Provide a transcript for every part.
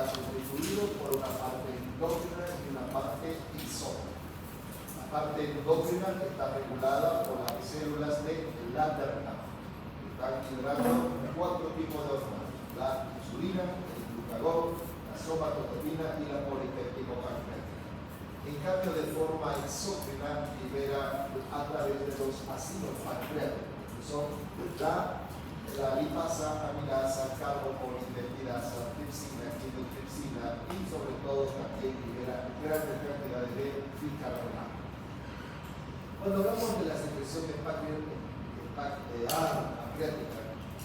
está constituido por una parte endócrina y una parte exógena. La parte endócrina está regulada por las células de Langerhans. Están liberando 4 tipos de hormonas: la insulina, el glucagón, la somatotropina y la polipeptidopancreatina. En cambio, de forma exógena, libera a través de los ácidos pancreáticos, que son la lipasa, amilasa, carbopolipeptidasa, tripsina, quinotripsina y sobre todo también libera grandes cantidades de bicarbonato. Cuando hablamos de la secreción de pancreática,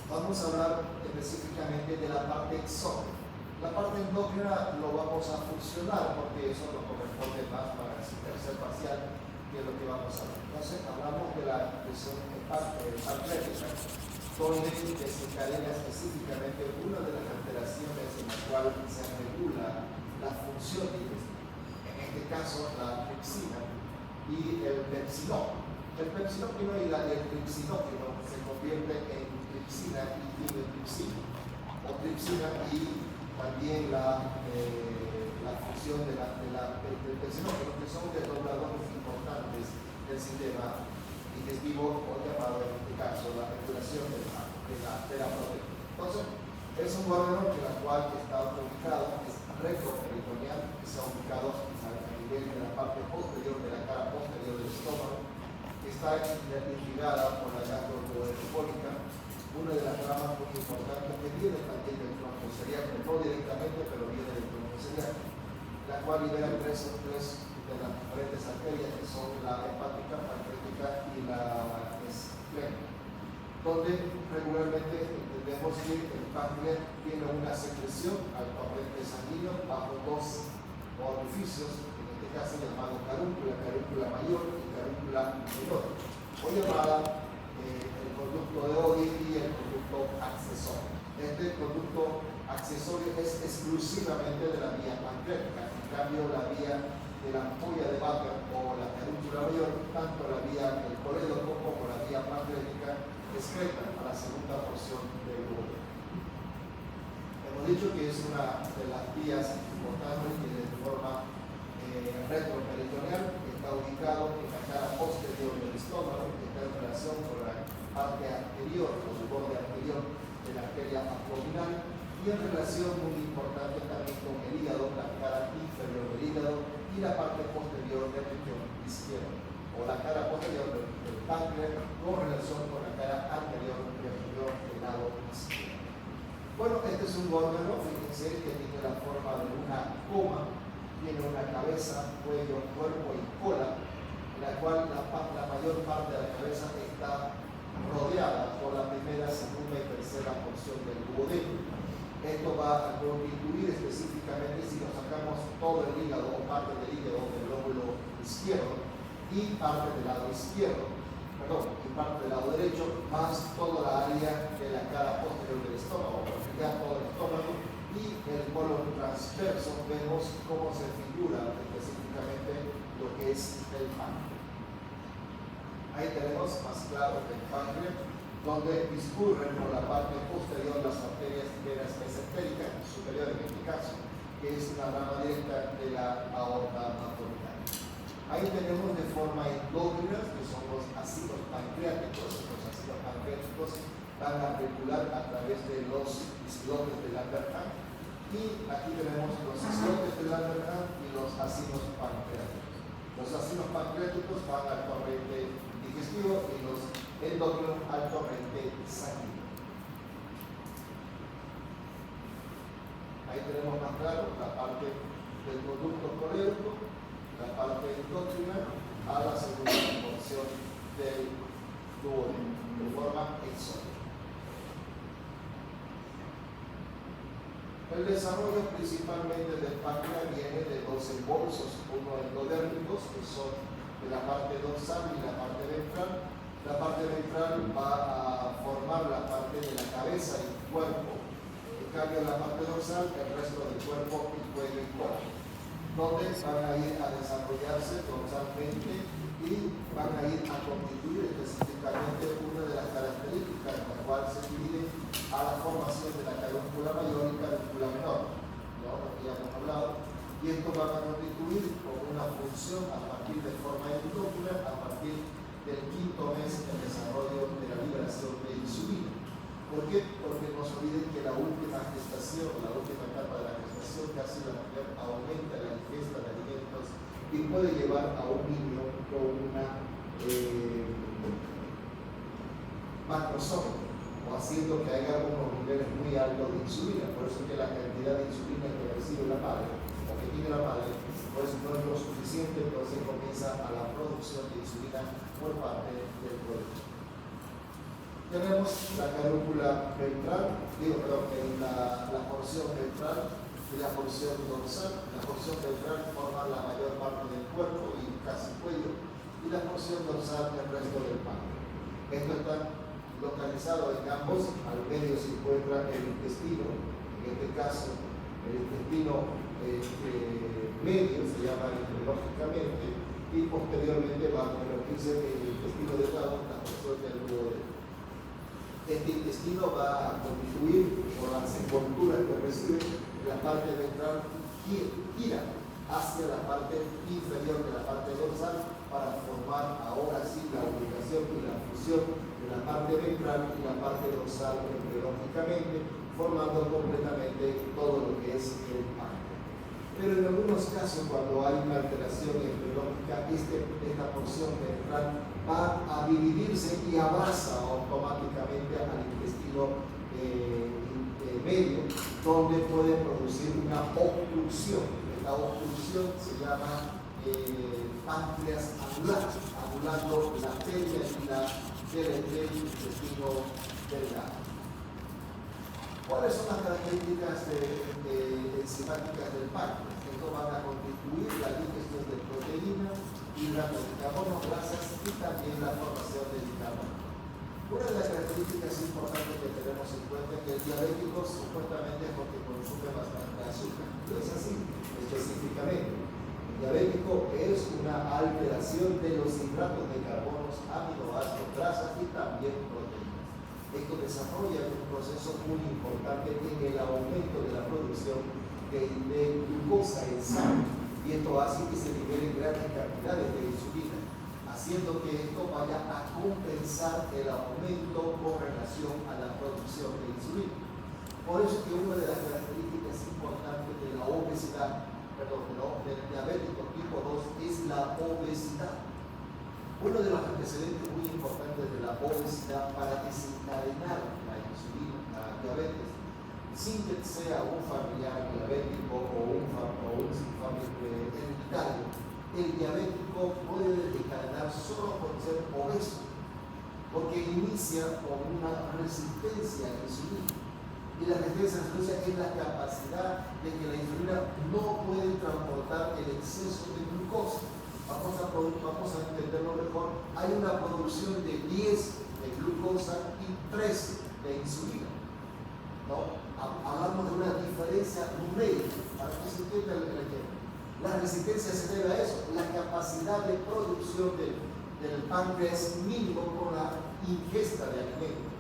vamos a hablar específicamente de la parte exógena. La parte endócrina lo vamos a fusionar porque eso nos corresponde más para el tercer parcial, que es lo que vamos a ver. Entonces hablamos de la secreción pancreática, donde desencadena específicamente una de las alteraciones en la cual se regula la función digestiva. En este caso, la tripsina y el pepsinógeno. El pepsinógeno y el tripsinógeno se convierten en tripsina y quinotripsina, o tripsina y también la función del pepsinógeno, que son desdobladores importantes del sistema digestivo, o llamado en este caso la regulación de la proteína. Entonces, es un órgano en el cual está ubicado, es retroperitoneal, que está ubicado a nivel de la parte posterior, de la cara posterior del estómago, que está irrigada por la gastroenterológica, una de las ramas muy importantes que viene también del tronco cereal, no directamente, pero viene del tronco cereal, la cual libera tres de las diferentes arterias, que son la hepática, pancreática y la esclénica, donde regularmente entendemos que el páncreas tiene una secreción al torrente sanguíneo bajo 2 orificios, en este caso llamado carúncula mayor y carúncula menor, o llamada el conducto de Oddi y el conducto accesorio. Este conducto accesorio es exclusivamente de la vía pancreática, en cambio la vía de la ampolla de Baker o la carúncula mayor, tanto la vía del colédoco como la vía pancreática, excretan a la segunda porción del duodeno. Hemos dicho que es una de las vías importantes que de forma retroperitoneal está ubicado en la cara posterior del estómago, que está en relación con la parte anterior, con el borde anterior de la arteria abdominal, y en relación muy importante también con el hígado, la cara inferior del hígado y la parte posterior del riñón izquierdo, o la cara posterior del páncreas con relación con la cara anterior del riñón del lado izquierdo. Bueno, este es un órgano, fíjense, que tiene la forma de una coma, tiene una cabeza, cuello, cuerpo y cola, en la cual la mayor parte de la cabeza está rodeada por la primera, segunda y tercera porción del duodeno. Esto va a constituir específicamente, si nos sacamos todo el hígado o parte del hígado del lóbulo izquierdo y parte del lado izquierdo, y parte del lado derecho, más toda la área de la cara posterior del estómago, ya todo el estómago, y el colon transverso, vemos cómo se figura específicamente lo que es el páncreas. Ahí tenemos más claro el páncreas, donde discurren por la parte posterior las arterias venas mesentéricas, superior en este caso, que es la rama directa de la aorta abdominal. Ahí tenemos de forma endógena, que son los ácidos pancreáticos. Los ácidos pancreáticos van a regular a través de los islotes de Langerhans, y aquí tenemos los islotes de Langerhans y los ácidos pancreáticos. Los ácidos pancreáticos van al torrente digestivo y los endógenos al torrente sanguíneo. Ahí tenemos más claro la parte del conducto colédoco, la parte endógena a la segunda porción del duodeno, de forma exógena. El desarrollo principalmente del páncreas viene de dos embolsos, uno endodérmicos, que son de la parte dorsal y la parte ventral. La parte ventral va a formar la parte de la cabeza y cuerpo. En cambio, la parte dorsal, el resto del cuerpo, y cuello y cola, donde van a ir a desarrollarse dorsalmente y van a ir a constituir específicamente una de las características en la cual se divide a la formación de la carúncula mayor y carúncula menor, ¿no? ¿Por qué? Porque no se olviden que la última gestación, la última etapa de la gestación, casi la mujer aumenta la ingesta de alimentos y puede llevar a un niño con una macrosomia, o haciendo que haya unos niveles muy altos de insulina. Por eso que la cantidad de insulina que recibe la madre, o que tiene la madre, pues no es lo suficiente, entonces comienza a la producción de insulina por parte del producto. Tenemos la carúncula ventral, la porción ventral y la porción dorsal. La porción ventral forma la mayor parte del cuerpo y casi cuello, y la porción dorsal el resto del páncreas. Esto está localizado en ambos. Al medio se encuentra el intestino, en este caso el intestino medio se llama hidrológicamente, y posteriormente va a convertirse en el intestino delgado, la porción del duodeno. Este intestino va a contribuir por las envolturas que recibe en la parte ventral, gira hacia la parte inferior de la parte dorsal para formar ahora sí la ubicación y la fusión de la parte ventral y la parte dorsal embriológicamente, formando completamente todo lo que es el páncreas. Pero en algunos casos, cuando hay una alteración embriológica, esta porción ventral va a dividirse y abraza automáticamente al intestino medio, donde puede producir una obstrucción. Esta obstrucción se llama páncreas anular, anulando la permeabilidad del intestino delgado. ¿Cuáles son las características enzimáticas del páncreas? Esto van a contribuir la digestión de proteínas, hidratos de carbono, grasas y también la formación de bicarbonato. Una de las características importantes que tenemos en cuenta es que el diabético supuestamente es porque consume bastante azúcar. No es así específicamente. El diabético es una alteración de los hidratos de carbono, aminoácidos, grasas y también proteínas. Esto desarrolla un proceso muy importante en el aumento de la producción de glucosa en sangre, y esto hace que se liberen grandes cantidades de insulina, haciendo que esto vaya a compensar el aumento con relación a la producción de insulina. Por eso que una de las características importantes de la obesidad, del diabético tipo 2 es la obesidad. Uno de los antecedentes muy importantes de la obesidad para desencadenar la insulina, la diabetes, sin que sea un familiar diabético o un familiar hereditario, el diabético puede desencadenar solo por ser obeso, porque inicia con una resistencia a la insulina. Y la resistencia a la insulina es la capacidad de que la insulina no puede transportar el exceso de glucosa. Vamos a entenderlo mejor. Hay una producción de 10 de glucosa y 13 de insulina, ¿no? Hablamos de una diferencia numérica para que se entienda el ejemplo. La resistencia se debe a eso, la capacidad de producción del páncreas es mínimo con la ingesta de alimentos.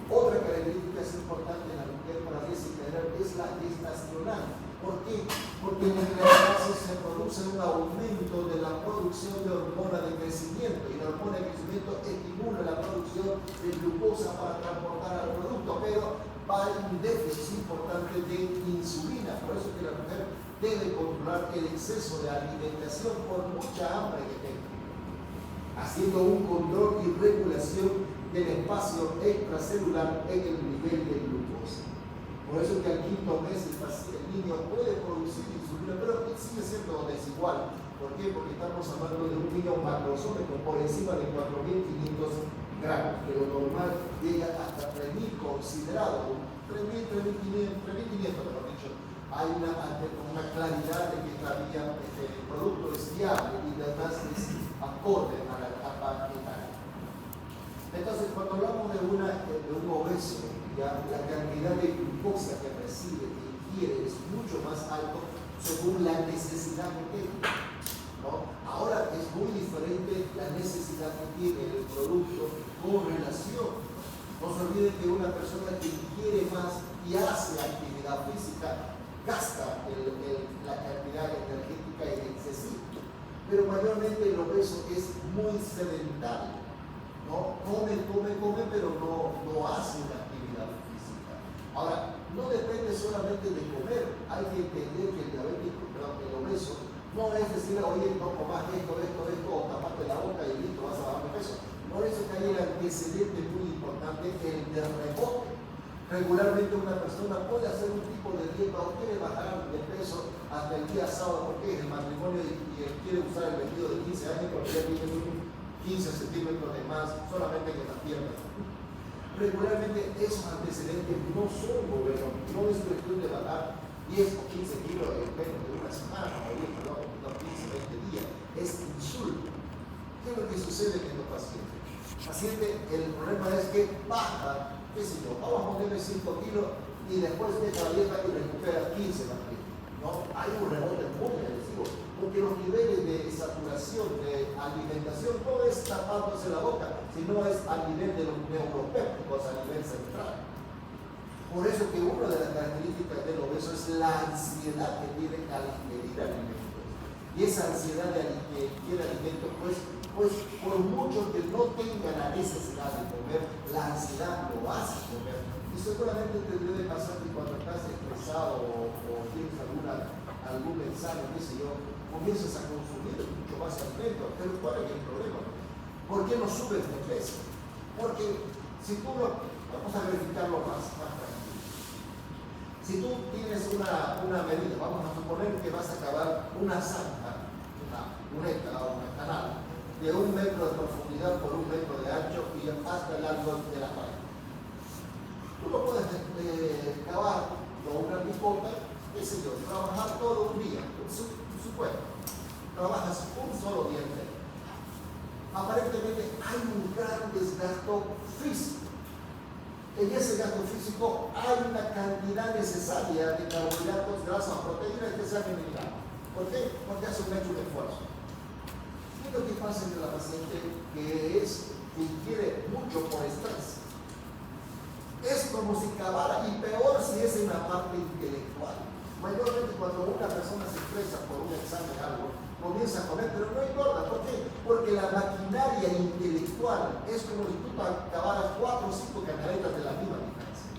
Otra característica importante en la mujer para desencadenar es la gestacional. ¿Por qué? Porque en el embarazo se produce un aumento de la producción de hormona de crecimiento, y la hormona de crecimiento estimula la producción de glucosa para transportar al producto, pero va a un déficit importante de insulina. Por eso que la mujer debe controlar el exceso de alimentación por mucha hambre que tenga, haciendo un control y regulación del espacio extracelular en el nivel de glucosa. Por eso que al quinto mes el niño puede producir insulina, pero sigue siendo desigual. ¿Por qué? Porque estamos hablando de un niño macrosómico por encima de 4.500 gramos, que lo normal llega hasta 3.000 considerado, 3.500, mejor dicho. Hay una claridad de que todavía el producto es viable y además es acorde a la etapa etaria. Entonces, cuando hablamos de un obeso, ya la cantidad de glucosa que recibe, que ingiere, es mucho más alto según la necesidad que tiene, ¿no? Ahora es muy diferente la necesidad que tiene el producto con relación. No se olviden que una persona que ingiere más y hace actividad física gasta la cantidad energética en excesiva, pero mayormente el obeso es muy sedentario, ¿no? Come, pero no hace una actividad Ahora, no depende solamente de comer, hay que entender que el diabético, el obeso, no es decir, oye, no comas esto, o tapate la boca y listo, vas a bajar de peso. Por eso que hay el antecedente muy importante, el de rebote. Regularmente una persona puede hacer un tipo de dieta o quiere bajar de peso hasta el día sábado porque es el matrimonio y quiere usar el vestido de 15 años porque ya tiene 15 centímetros de más solamente que las piernas. Regularmente esos antecedentes no son buenos, no es cuestión de bajar 10 o 15 kilos en menos de una semana, o 15, 20 días, es insulto. ¿Qué es lo que sucede en los pacientes? El paciente, el problema es que baja, qué sé yo, vamos a ponerle 5 kilos y después deja la dieta y recupera 15 más kilos. ¿No? Hay un rebote muy agresivo, porque los niveles de saturación, de alimentación, no es tapándose la boca, sino es a nivel de los neuropépticos, a nivel central. Por eso que una de las características del obeso es la ansiedad que tiene al ingerir alimentos. Y esa ansiedad de ingerir alimentos, pues por mucho que no tenga la necesidad de comer, la ansiedad lo hace comer. Y seguramente te debe pasar que cuando estás estresado o tienes algún mensaje, qué sé yo, comienzas a consumir mucho más alimentos. Pero ¿cuál es el problema? ¿Por qué no subes de peso? Porque si tú vamos a verificarlo más tranquilo. Si tú tienes una medida, vamos a suponer que vas a cavar una zanja, una cuneta o una canal, de 1 metro de profundidad por 1 metro de ancho y hasta el largo de la pared. Tú lo puedes cavar con una picota, qué sé yo, trabajar todo un día, supuesto. Trabajas un solo día entero. Aparentemente hay un gran desgaste físico. En ese gasto físico hay una cantidad necesaria de carbohidratos, grasas, proteínas que se han eliminado. ¿Por qué? Porque has hecho un esfuerzo. ¿Qué es lo que pasa entre la paciente que ingiere mucho por estrés? Es como si cavara, y peor si es en la parte intelectual. Mayormente cuando una persona se estresa por un examen o algo, comienza a comer, pero no importa. ¿Por qué? Porque la maquinaria intelectual es como si tú cavaras 4 o 5 canaletas de la misma distancia.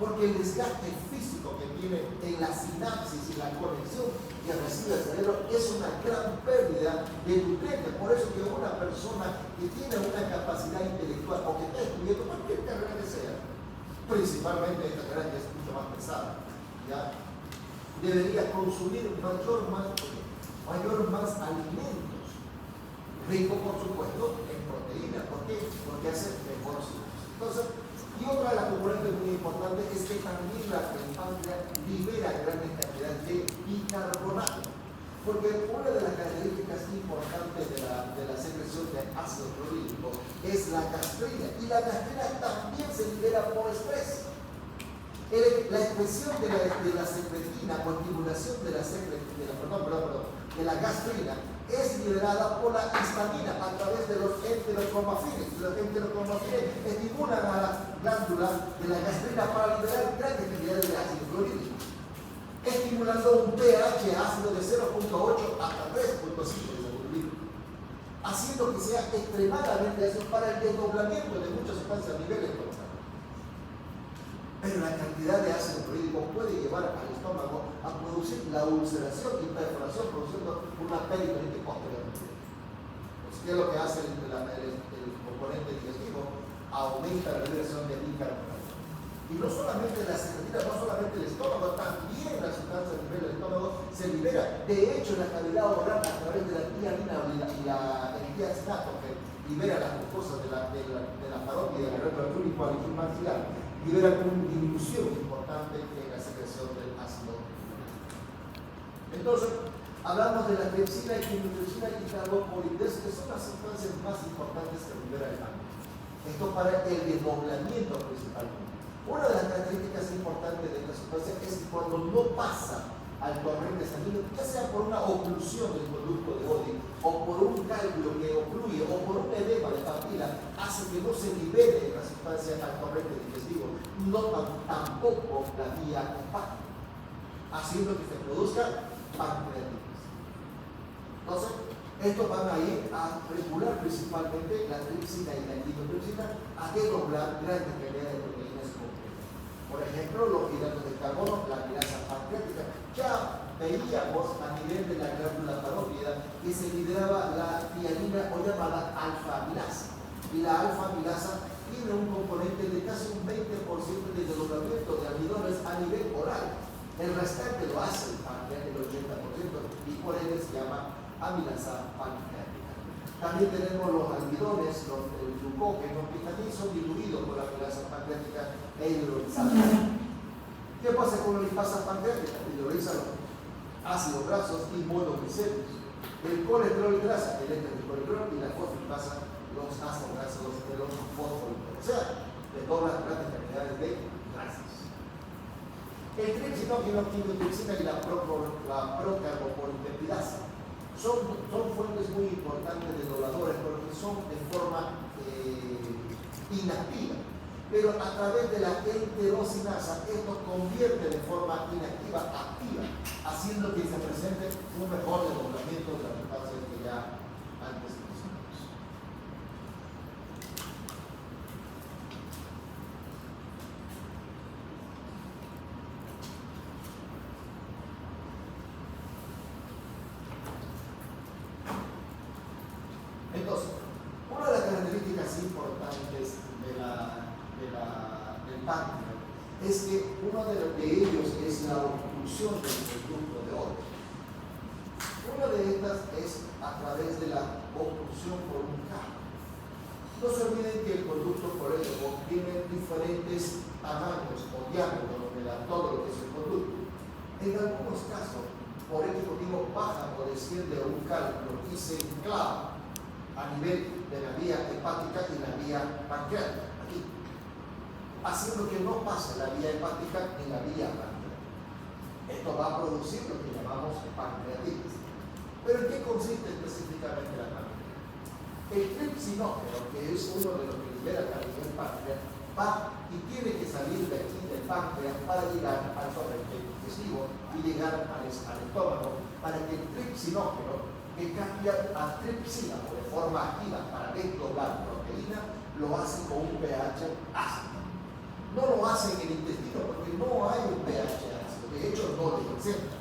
Porque el desgaste físico que tiene en la sinapsis y la conexión que recibe el cerebro es una gran pérdida de nutrientes. Por eso que una persona que tiene una capacidad intelectual o que está estudiando cualquier carrera que sea, principalmente esta carrera que es mucho más pesada, ¿ya? Debería consumir mayor más alimentos, rico por supuesto en proteínas. ¿Por qué? Porque hace mejor sinapsis. Entonces, y otra de las componentes muy importantes es que también el páncreas libera grandes cantidades de bicarbonato. Porque una de las características importantes de la secreción de ácido clorhídrico es la gastrina. Y la gastrina también se libera por estrés. La expresión de la secretina o estimulación de la gastrina es liberada por la histamina a través de los enterocromafines. Los enterocromafines estimulan a la glándula de la gastrina para liberar grandes cantidades de ácido clorhídrico, estimulando un pH ácido de 0.8 hasta 3.5 de clorhídrico, haciendo que sea extremadamente ácido para el desdoblamiento de muchas sustancias a nivel estomacal. Pero la cantidad de ácido clorhídrico puede llevar al estómago a producir la ulceración y perforación, produciendo una peritonitis posteriormente. Pues, ¿qué es lo que hace el componente digestivo? Aumenta la liberación de bicarbonato. Y no solamente la secretina, no solamente el estómago, también la sustancia a nivel del estómago se libera. De hecho, la cavidad oral a través de la tiamina y el diaznato que libera las mucosas de la farópida, de la retroactiva y cualificación maxilar, libera una disminución importante en la secreción del ácido. Entonces, hablamos de la tripsina, quimitripsina y carbopolidés, que son las sustancias más importantes que libera el páncreas. Esto para el desdoblamiento principalmente. Una de las características importantes de esta sustancia es que cuando no pasa al torrente sanguíneo, ya sea por una oclusión del conducto de Oddi, o por un cálculo que ocluye, o por un edema de papila, hace que no se libere la sustancia al torrente digestivo, tampoco la vía hepática, haciendo que se produzca pancreatitis. Entonces, estos van a ir a regular principalmente la tripsina y la quinotripsina, a desdoblar grandes cantidades de proteínas completas. Por ejemplo, los hidratos de carbono, la amilasa pancreática. Ya veíamos a nivel de la glándula parótida que se liberaba la tiamina o llamada alfa-amilasa. Y la alfa-amilasa tiene un componente de casi un 20% de desdoblamiento de almidones a nivel oral. El restante lo hace el páncreas, el 80%, y por ello se llama amilasa pancreática. También tenemos los almidones, el glucógeno, que también son diluidos por la amilasa pancreática e hidrolizados. ¿Qué pasa con la lipasa pancreática? Hidroliza los ácidos grasos y monoglicéridos. El colesterol y grasa, el colesterol y la fosfolipasa, los ácidos grasos de los fosfolipidos. O sea, de todas las grandes cantidades de grasas. El tripsinógeno, quimiotripsina y la procarbopolipeptidasa son fuentes muy importantes de dobladores porque son de forma inactiva. Pero a través de la enterosinasa, esto convierte de forma inactiva a activa, haciendo que se presente un mejor desdoblamiento de las sustancias que ya antes mencionamos. Entonces, una de las características importantes del páncreas es que uno de ellos es la obstrucción del conducto de órganos. Una de estas es a través de la obstrucción por un cabo. No se olviden que el conducto colédoco tiene diferentes tamaños o diámetros de todo lo que es el conducto. En algunos casos, por el motivo, baja o desciende un cálculo y se enclava a nivel de la vía hepática y la vía pancreática, aquí, haciendo que no pase la vía hepática ni la vía pancreática. Esto va a producir lo que llamamos pancreatitis. ¿Pero en qué consiste específicamente la pancreatitis? El tripsinógeno, que es uno de los que libera también el páncreas, va y tiene que salir de aquí del páncreas para llegar al torrente digestivo y llegar al estómago para que el tripsinógeno, que cambia a tripsina o de forma activa para desdoblar proteína, lo hace con un pH ácido. No lo hace en el intestino porque no hay un pH ácido, de hecho no lo presenta.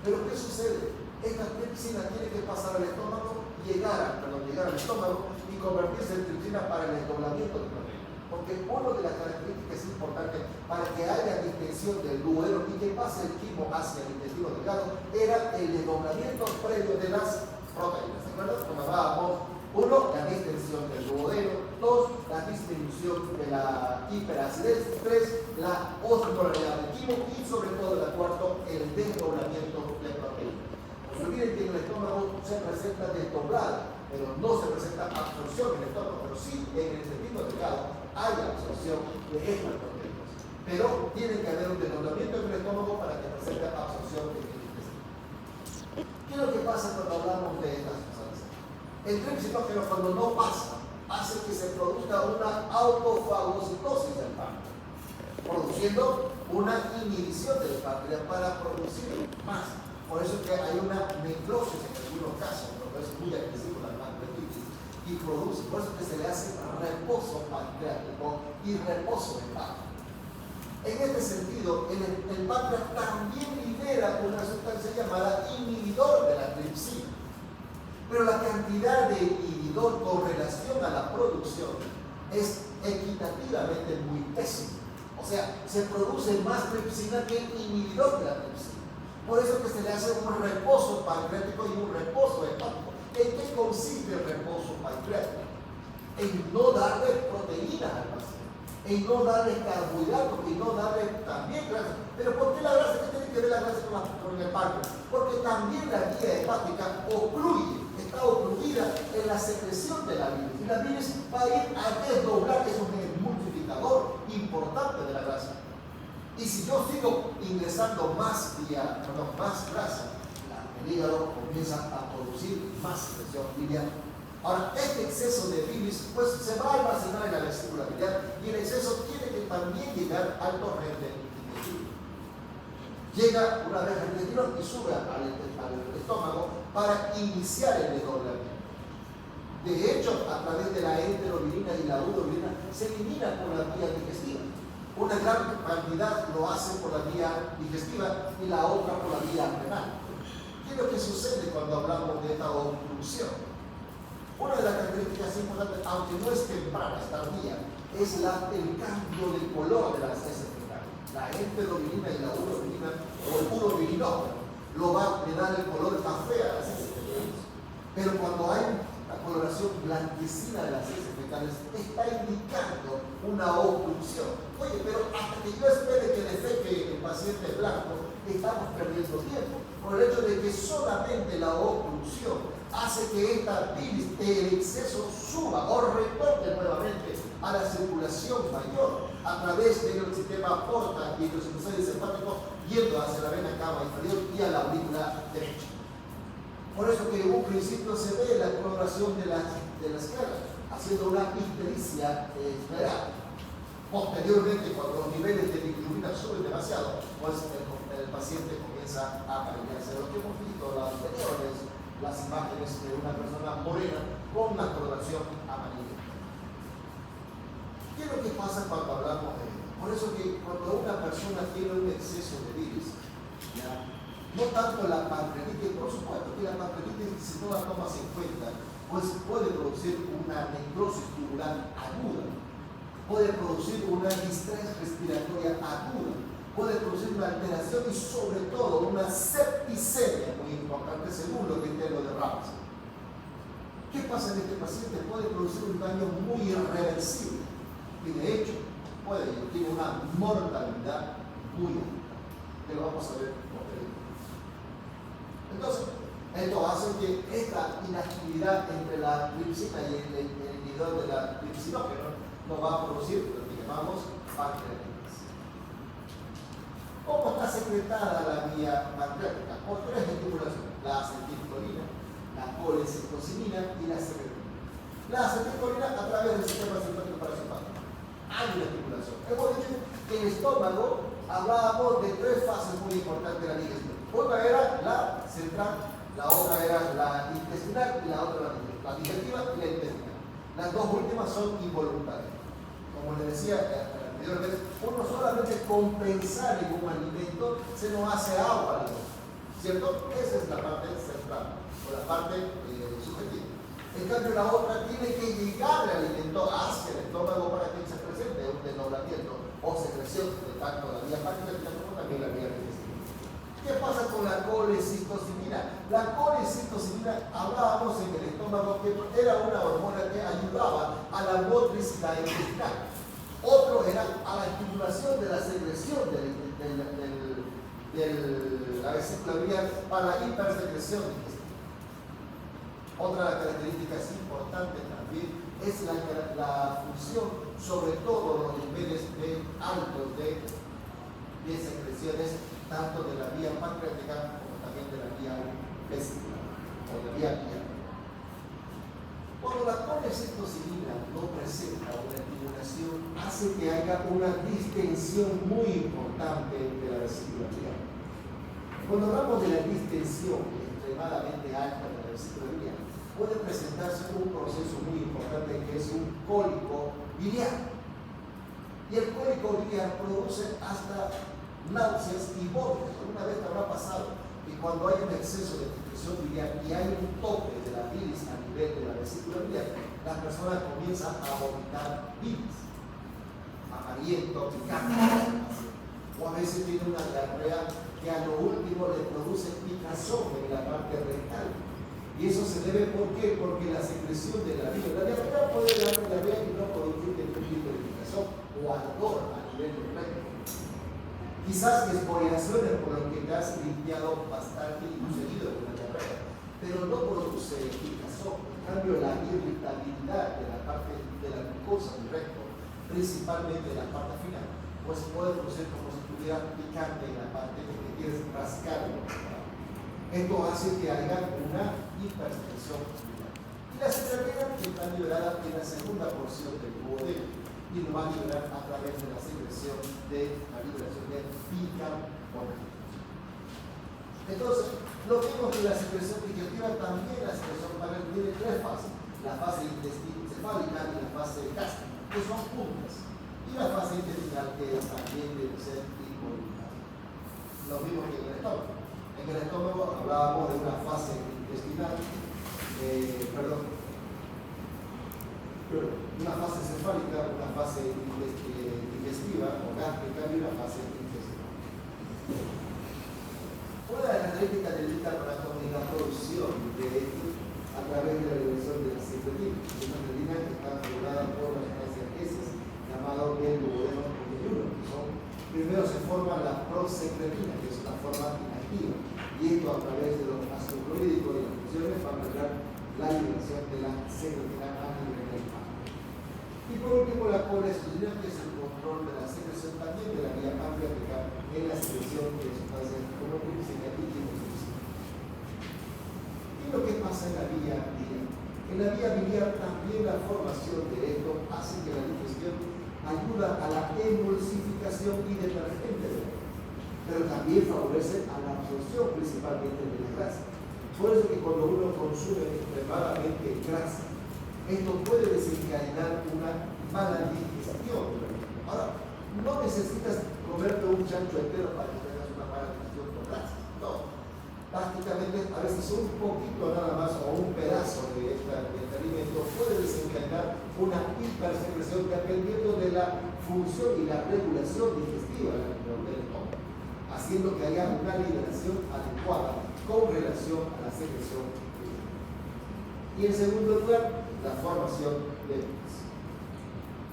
Pero ¿qué sucede? Esta tripsina tiene que pasar al estómago, llegar al estómago y convertirse en tripsina para el desdoblamiento de proteína. Porque una de las características importantes para que haya distensión del duodeno y que pase el quimo hacia el intestino delgado era el desdoblamiento previo de las proteínas. ¿Se acuerdan? Como hablábamos, uno, la distensión del duodeno; dos, la disminución de la hiperacidez; tres, la osmolaridad del quimo; y sobre todo, la cuarto, el desdoblamiento de proteínas. No se olviden que en el estómago se presenta desdoblada, pero no se presenta absorción en el estómago, pero sí en el intestino delgado hay absorción de estas proteínas. Pero tiene que haber un desdoblamiento en el estómago para que presente absorción en el intestino. ¿Qué es lo que pasa cuando hablamos de estas sustancias? El tripsinógeno, cuando no pasa, hace que se produzca una autofagocitosis del páncreas, produciendo una inhibición del páncreas para producir más. Por eso es que hay una necrosis en algunos casos, porque es muy agresivo la pancreatitis, y produce, por eso es que se le hace reposo pancreático y reposo hepático. En este sentido, el páncreas también libera una sustancia llamada inhibidor de la tripsina. Pero la cantidad de inhibidor con relación a la producción es equitativamente muy pésima. O sea, se produce más tripsina que el inhibidor de la tripsina. Por eso es que se le hace un reposo pancreático y un reposo hepático. ¿En qué consiste el reposo pancreático? En no darle proteínas al paciente, en no darle carbohidratos y no darle también grasa. Pero ¿por qué la grasa? ¿Qué tiene que ver la grasa con el páncreas? Porque también la vía hepática está ocluida en la secreción de la bilis. Y la bilis va a ir a desdoblar, es un multiplicador importante de la grasa. Y si yo sigo ingresando más grasa, el hígado comienza a producir más secreción biliar. Ahora, este exceso de bilis pues, se va a almacenar en la vesícula biliar y el exceso tiene que también llegar al torrente intestinal. Llega una vez al intestino y sube al estómago para iniciar el desdoblamiento. De hecho, a través de la enterobilina y la urobilina se elimina por la vía digestiva. Una gran cantidad lo hace por la vía digestiva y la otra por la vía renal. ¿Qué es lo que sucede cuando hablamos de esta obstrucción? Una de las características importantes, aunque no es temprana, es tardía, es el cambio de color de las heces fecales. La enterovirina y la urovirina, o el urovirinógeno, lo va a dar el color café a las heces fecales. Pero cuando hay la coloración blanquecina de las heces fecales, está indicando una obstrucción. Oye, pero hasta que yo espere que defeque el paciente blanco, estamos perdiendo tiempo. Por el hecho de que solamente la obstrucción hace que esta bilis, el exceso, suba o retorne nuevamente a la circulación mayor a través del sistema porta y los sinusoides hepáticos yendo hacia la vena cava inferior y a la aurícula derecha. Por eso que en un principio se ve la coloración de las escleras, haciendo una ictericia escleral. Posteriormente, cuando los niveles de bilirrubina suben demasiado, pues el paciente comienza a amarillarse. Lo que hemos visto las anteriores, las imágenes de una persona morena con una coloración amarilla. ¿Qué es lo que pasa cuando hablamos de esto? Por eso que cuando una persona tiene un exceso de bilis, ¿ya? No tanto la pancreatitis, por supuesto que la pancreatitis, si no la tomas en cuenta, pues puede producir una necrosis tubular aguda, puede producir una distrés respiratoria aguda, puede producir una alteración y sobre todo una septicemia, muy importante según lo que te lo derramas. ¿Qué pasa en este paciente? Puede producir un daño muy irreversible y de hecho tiene una mortalidad muy alta, que lo vamos a ver posteriormente. Entonces, esto hace que esta inactividad entre la tripsina y el inhibidor de la tripsinógeno nos va a producir lo que llamamos pancreatitis. ¿Cómo está secretada la vía pancreática? Por tres estimulaciones: la acetilcolina, la colecitocinina y la secretina. La acetilcolina a través del sistema simpático parasimpático. Hay una estimulación. Hemos dicho que en el estómago hablábamos de tres fases muy importantes de la digestión. Una era la central, la otra era la intestinal y la otra la digestiva y la intestinal. Las dos últimas son involuntarias. Como les decía anteriormente, uno solamente con pensar en un alimento se nos hace agua al alimento, ¿cierto? Esa es la parte central o la parte subjetiva. En cambio, la otra tiene que llegar el alimento hacia el estómago para que se presente un desdoblamiento o secreción de tanto la vía pancreática como también la vía digestiva. ¿Qué pasa con la colecitocinina? La colecitocinina, hablábamos en el estómago que era una hormona que ayudaba a la motricidad intestinal. Otro era a la estimulación de la secreción de la vesícula biliar para la hipersecreción intestinal. Otra característica importante también es la función, sobre todo los niveles altos de secreciones, tanto de la vía pancreática como también de la vía vesicular o de la vía biliar. Cuando la colecitocinina no presenta una estimulación, hace que haya una distensión muy importante de la vesícula biliar. Cuando hablamos de la distensión extremadamente alta de la vesícula biliar, puede presentarse un proceso muy importante que es un cólico biliar. Y el cólico biliar produce hasta náuseas y vómitos. Alguna vez te habrá pasado que cuando hay un exceso de secreción biliar y hay un tope de la bilis a nivel de la vesícula biliar, la persona comienza a vomitar bilis, amarillento, picante, o a veces tiene una diarrea que a lo último le produce picazón en la parte rectal. Y eso se debe, ¿por qué? Porque la secreción de la bilis, la diarrea puede dar diarrea y no producir ningún tipo de picazón o ardor a nivel del recto. Quizás exfoliaciones por lo que te has limpiado bastante y seguido con la diarrea, pero no produce picazón. En cambio, la irritabilidad de la parte de la mucosa del recto, principalmente de la parte final, pues puede producir como si estuviera picante en la parte que te quieres rascar. Esto hace que haya una hipersecreción biliar. Y la secretina que está liberada en la segunda porción del duodeno y lo va a liberar a través de la secreción de bicarbonato. Entonces, lo vimos que la secreción digestiva también, la secreción parenal, tiene tres fases: la fase intestinal encefálica y la fase gástrica, que son juntas. y la fase intestinal que también debe ser involuntaria. Lo mismo que en el estómago. En el estómago hablábamos de una fase intestinal, una fase cefálica, una fase digestiva o gástrica y una fase intestinal. Una de las características del bicarbonato es la producción de esto a través de la liberación de la secretina. Una secretina que está regulada por las sustancias esas llamado el duodeno poliuretano, que son, primero se forma la prosecretina, que es una forma inactiva, y esto a través de los ácidos clorhídricos y las funciones va a lograr la liberación de la secretina a nivel del páncreas. Y por último, la colesterolina, que es el control de la secreción también de la vía pancreática en la secreción de sustancias como glicina y glicina. ¿Y lo que pasa en la vía biliar? En la vía biliar también la formación de esto hace que la digestión ayuda a la emulsificación y detergente de la, pero también favorece a la absorción principalmente de la grasa. Por eso que cuando uno consume extremadamente grasa, esto puede desencadenar una mala digestión. Ahora, no necesitas comerte un chancho entero para que tengas una mala digestión con grasa. No. Prácticamente, a veces un poquito nada más o un pedazo de este alimento puede desencadenar una hipersecreción dependiendo de la función y la regulación digestiva del estómago, haciendo que haya una liberación adecuada con relación a la secreción. Y en segundo lugar, la formación de lípidos.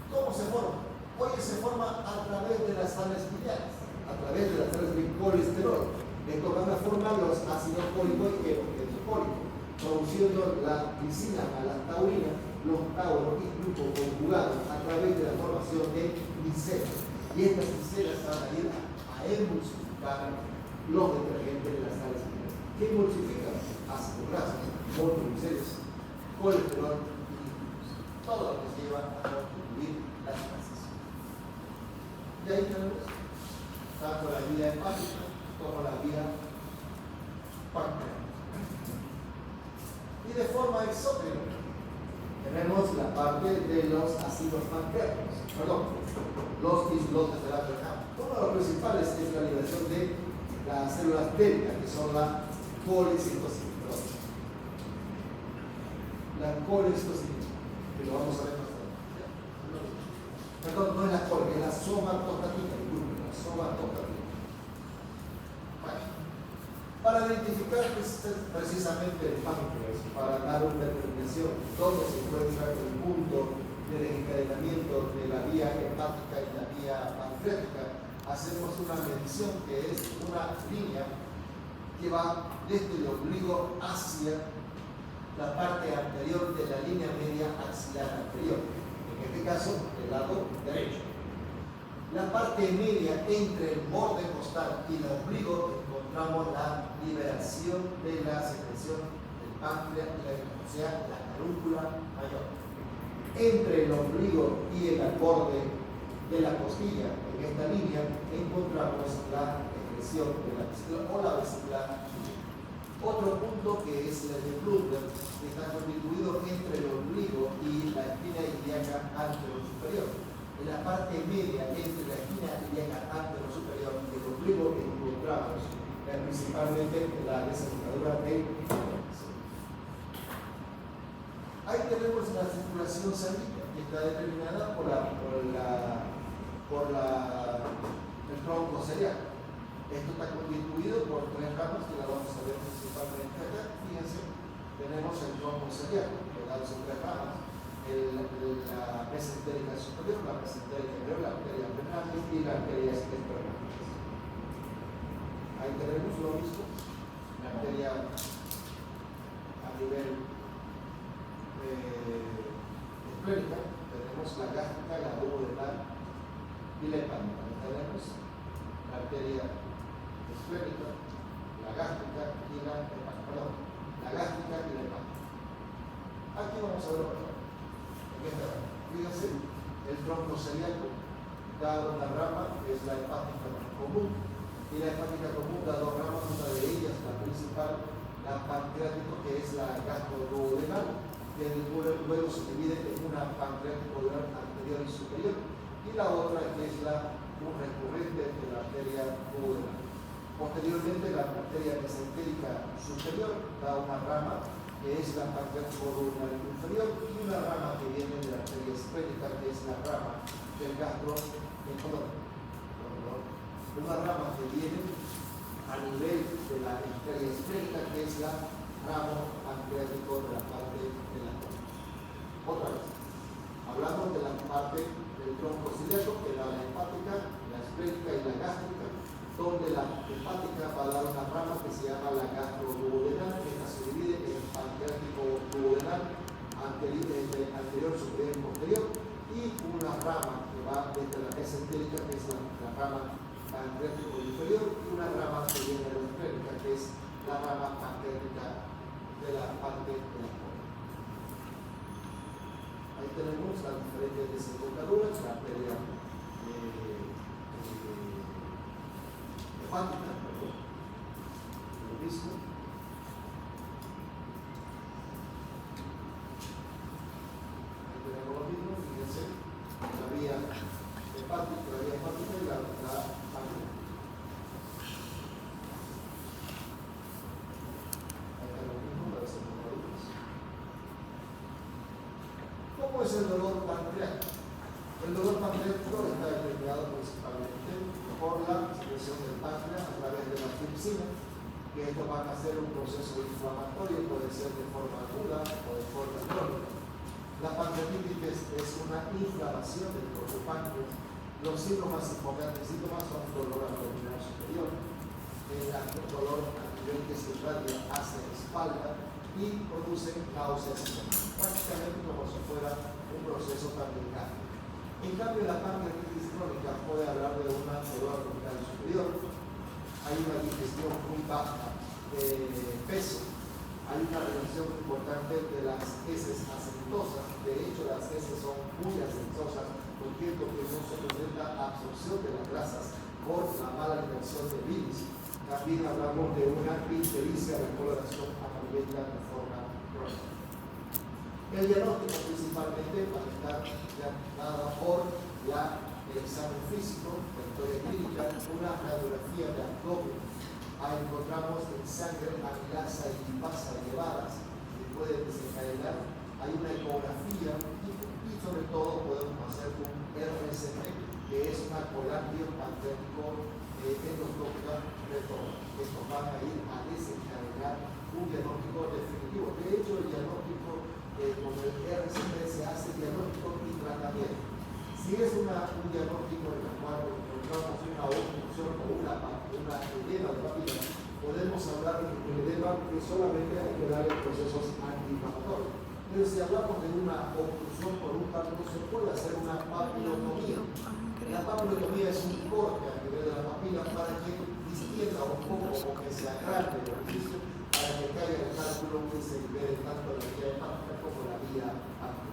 ¿Cómo se forma? Oye, se forma a través de las sales biliares, a través de las sales de colesterol. Esto van a formar los ácidos fólicos y ketofólicos, produciendo la glicina a la taurina, los tauros y glucoconjugados a través de la formación de micelas. Y estas micelas van a ir a emulsificar los detergentes de las sales biliares. ¿Qué emulsifican? Ácidos grasos, monogliceros, colesterol y lípidos. Todo lo que se lleva a constituir las grasas. Y ahí tenemos tanto la vía hepática como la vía pancreática. Y de forma exógena tenemos la parte de los ácidos pancreáticos, los islotes de la percama. Uno de los principales es la liberación de las células beta, que son la colecitocina. La colecitocina, que lo vamos a ver más tarde. Perdón, no es la cole, es la somatostatina, la somatostatina. Bueno, para identificar precisamente el páncreas, para dar una determinación dónde se encuentra el punto de desencadenamiento de la vía hepática y la vía pancreática, hacemos una medición que es una línea que va desde el ombligo hacia la parte anterior de la línea media axilar anterior, en este caso del lado derecho. La parte media entre el borde costal y el ombligo encontramos la liberación de la secreción del páncreas, o sea, la carúncula mayor. Entre el ombligo y el borde de la costilla, en esta línea, encontramos la secreción de la vesícula o la vesícula. Otro punto que es el de Blutberg, que está constituido entre el ombligo y la espina ilíaca anterosuperior. En la parte media entre la espina ilíaca anterosuperior y el ombligo encontramos principalmente la desembocadura del corazón. Ahí tenemos la circulación sanguínea, que está determinada por el tronco cereal. Esto está constituido por tres ramas que la vamos a ver principalmente acá. Fíjense, tenemos el tronco cereal, que da sus tres ramas, la mesentérica superior, la mesentérica inferior, la arteria venalis y la arteria esclerotis. Ahí tenemos lo mismo, la arteria a nivel esplénica, tenemos la gástrica, la duodenal y la hepática. Tenemos la arteria esclérica, la gástrica y la hepática. Perdón, la gástrica y la hepática. Aquí vamos a ver otra. En esta rama. Fíjense, el tronco celíaco da una rama, que es la hepática común, y la hepática común da dos ramas, una de ellas, la principal, la pancreática, que es la gastroduodenal, que luego se divide en una pancreático anterior y superior, y la otra que es un recurrente de la arteria duodenal. Posteriormente, la arteria mesentérica superior da una rama que es la pancreatico-duodenal inferior y una rama que viene de la arteria esplénica, que es la rama del una rama que viene a nivel de la arteria esplénica, que es la ramo pancreático de la parte de la columna. Otra vez, hablamos de la parte del tronco ciliaco, que era la hepática, la esplénica y la gástrica, donde la hepática va a dar una rama que se llama la gastroduodenal, que se divide en pancreático duodenal, anterior, superior y posterior, y una rama que va desde la mesentérica, que es la rama pancreático inferior, y una rama que viene de la esplénica, que es la rama pancreática de la parte de la columna. Ahí tenemos las diferentes desembocaduras, la arteria hepática, lo mismo. Ahí tenemos lo mismo, fíjense, la vía hepática y la pancreática. Ahí está lo mismo, las desembocaduras. ¿Cómo es el dolor pancreático? El dolor pancreático está determinado principalmente por la secreción del páncreas a través de la tripsina, que esto va a hacer un proceso inflamatorio, puede ser de forma aguda o de forma crónica. La pancreatitis es una inflamación del propio páncreas. Los síntomas importantes son dolor abdominal superior, dolor a nivel que se irradia hacia la espalda y produce náuseas, prácticamente como si fuera un proceso también gástrico. En cambio, la pancreatitis crónica puede hablar de una dolor abdominal superior, hay una digestión muy baja de peso, hay una reducción importante de las heces acetosas. De hecho, las heces son muy acetosas, porque no se presenta absorción de las grasas por la mala liberación de bilis. También hablamos de una ictericia de coloración amarillenta de forma crónica. El diagnóstico principalmente va a estar dado por el examen físico, la historia clínica, una radiografía de abdomen. Ahí encontramos en sangre amilasa y lipasa elevadas que pueden desencadenar. Hay una ecografía y sobre todo podemos hacer un RCP, que es una colangio pancreático endoscópica retorno. Estos van a ir a desencadenar un diagnóstico definitivo. De hecho, el diagnóstico con el RCP se hace diagnóstico y tratamiento. Si es un diagnóstico en el cual encontramos una obstrucción o una edema de papila, podemos hablar de un edema que solamente hay que darle procesos antiinflamatorios. Pero si hablamos de una obstrucción por un páncreas, se puede hacer una papilotomía. La papilotomía es un corte a nivel de la papila para que distienda un poco o que se agrande el orificio, para que caiga el cálculo que se libere tanto la vía hepática como la vía pancreática.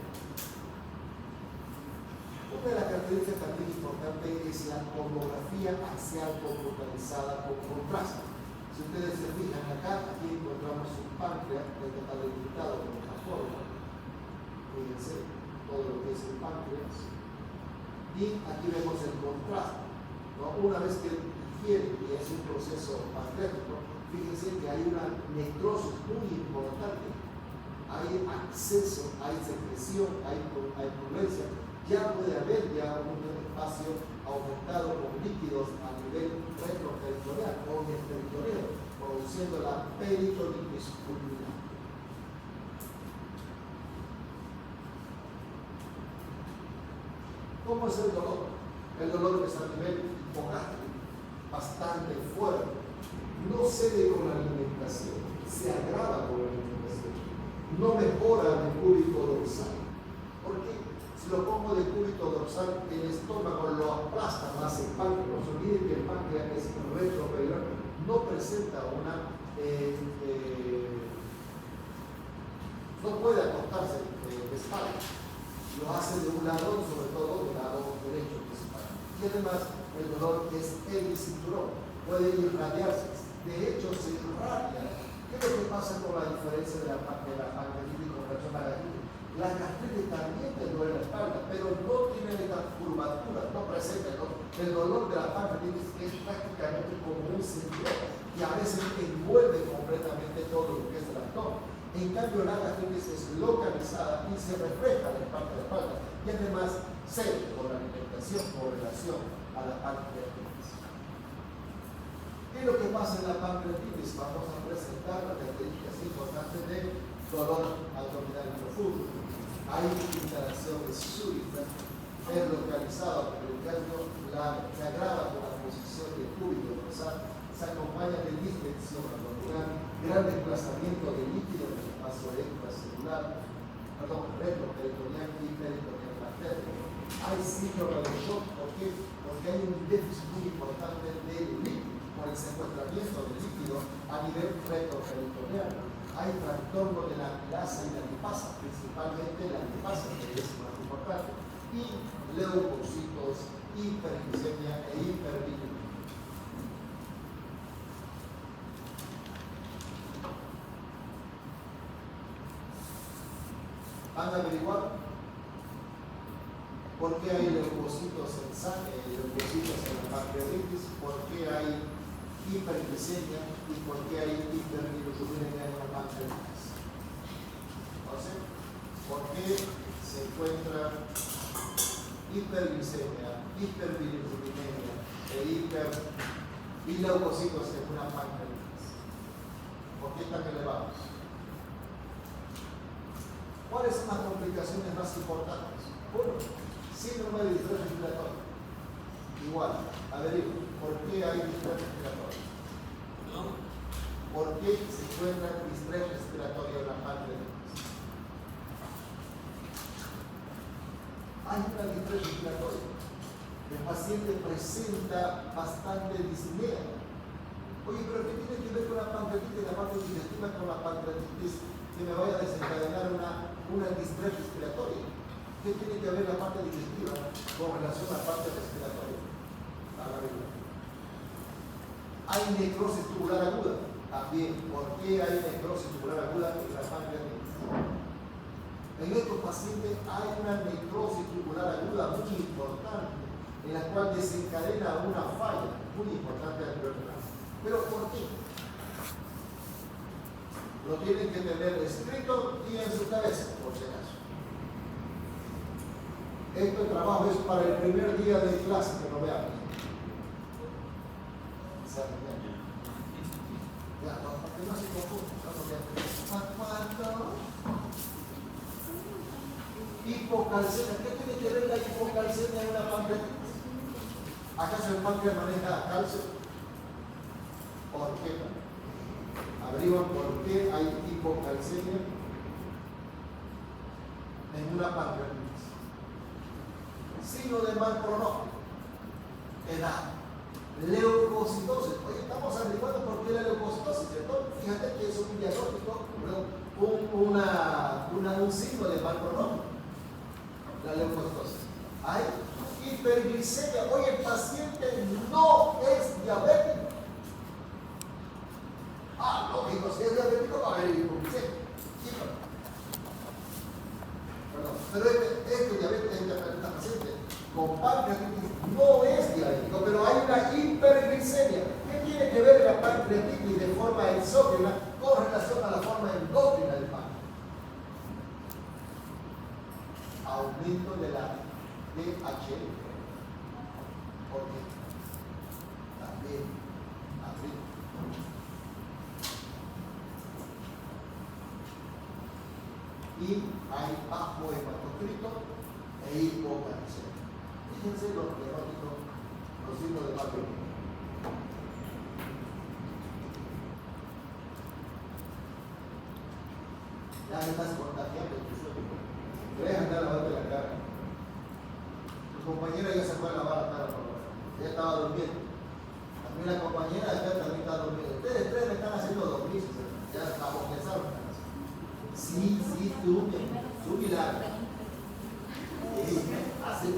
Una de las características también importantes es la tomografía axial computarizada con contraste. Si ustedes se fijan acá, aquí encontramos un páncreas que está delimitado con esta forma. Fíjense todo lo que es el páncreas. Y aquí vemos el contraste, ¿no? Una vez que digiere y es un proceso pancreático, fíjense que hay una necrosis muy importante. Hay acceso, hay secreción, hay prudencia. Ya puede haber un espacio aumentado con líquidos a nivel retroperitoneal o peritoneal, produciendo la peritonitis pulmonar. ¿Cómo es el dolor? El dolor es a nivel hipogástrico, bastante fuerte. No cede con la alimentación, se agrava con la alimentación. No mejora el cúbito dorsal. ¿Por qué? Si lo pongo de cúbito dorsal, el estómago lo aplasta más el páncreas. No se olviden que el páncreas es retroperitoneal, no presenta no puede acostarse de espalda. Lo hace de un lado, sobre todo del lado derecho principal. Y además, el dolor es el cinturón, puede irradiarse. De hecho, se irradia. ¿Qué es lo que pasa con la diferencia de la pancreatitis con relación a la gastritis? La gastritis también te duele la espalda, pero no tiene esta curvatura, no presenta el dolor de la pancreatitis, es prácticamente como un cinturón y a veces envuelve completamente todo lo que es el abdomen. En cambio, la gastritis es localizada y se refleja en parte de la espalda y además se por la alimentación con relación a la pancreatitis. ¿Qué es lo que pasa en la pancreatitis? Vamos a presentar las características importantes de dolor abdominal profundo. Hay instalación súbita, es localizado por el cambio, se agrava con la posición del cúbito dorsal, se acompaña de distensión abdominal, gran desplazamiento de líquido en el espacio extracelular, retroperitoneal y peritoneal materno. Hay síndrome de shock, ¿por qué? Porque hay un déficit muy importante de líquido, por el secuestramiento del líquido a nivel retroperitoneal. Hay trastorno de la amilasa y la lipasa, principalmente la lipasa, que es más importante, y leucocitos, hiperglicemia e hiperbilirubinemia. Van a averiguar por qué hay leucocitos en sangre, leucocitos en la pancreatitis, por qué hay hiperglicemia y por qué hay hiperbilirubinemia en la pancreatitis. Entonces, ¿por qué se encuentra hiperglicemia, hiperbilirubinemia y leucocitos en una pancreatitis? ¿Por qué están elevados? ¿Cuáles son las complicaciones más importantes? Uno, síndrome de distrés respiratorio. Igual, averigüen, ¿por qué hay distrés respiratorio? ¿Por qué se encuentra distrés respiratorio en la pancreatitis? Hay una distrés respiratoria. El paciente presenta bastante disnea. Oye, pero ¿qué tiene que ver con la pancreatitis, la parte digestiva con la pancreatitis? Que me vaya a desencadenar una distrés respiratoria. ¿Qué tiene que ver la parte digestiva con relación a la parte respiratoria? Hay necrosis tubular aguda. También, ¿por qué hay necrosis tubular aguda en la pancreatitis? En estos pacientes hay una necrosis tubular aguda muy importante, en la cual desencadena una falla muy importante del riñón. ¿Pero por qué? Lo tienen que tener escrito y en su cabeza, por si acaso. Este trabajo es para el primer día de clase que lo veamos. Ya, no, para que no se confunda. ¿Cuánto? Hipocalcemia. ¿Qué tiene que ver la hipocalcemia en una pancreatitis? ¿Acaso el páncreas maneja calcio? ¿Por qué? Averiguan por qué hay hipocalcemia en una pancreatitis. Signo de mal pronóstico, edad, leucocitosis. Oye, estamos averiguando por qué la leucocitosis, ¿cierto? Fíjate que es un diagnóstico, un signo de mal pronóstico, la leucocitosis. Hay hiperglicemia. Oye, el paciente no es diabético. Lógico, si es diabético va a haber hipoglicemia. Pero este diabetes, esta paciente con pancreatitis no es diabético, pero hay una hiperglicemia. ¿Qué tiene que ver la pancreatitis de forma exógena con relación a la forma endógena del páncreas? Aumento de la DHL. ¿Por qué? También abrigo. Y hay bajo hematocrito e hipocalcemia. Fíjense los diagnósticos, los signos de mal pronóstico. Ya me estás contagiando tu sueño. Deberías andar lavando la cara. Tu compañera ya se fue a lavar la cara por favor. Ya estaba durmiendo. También la compañera de acá también está durmiendo. Ustedes tres me están haciendo dormir. Ya estamos pensados. Sí, tú milagro. Así.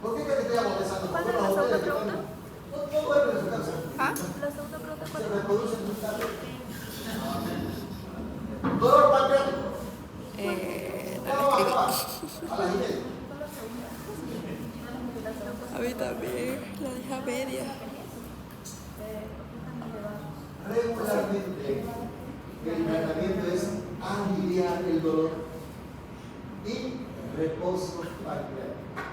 ¿Por qué te estoy aborrezando? ¿Cuál es la segunda pregunta? No duermen en su casa. ¿Ah? La segunda pregunta, ¿cuál Se es? reproducen en su casa. Dolor pancreático. La deja media. Regularmente el tratamiento es aliviar el dolor y reposo pancreático.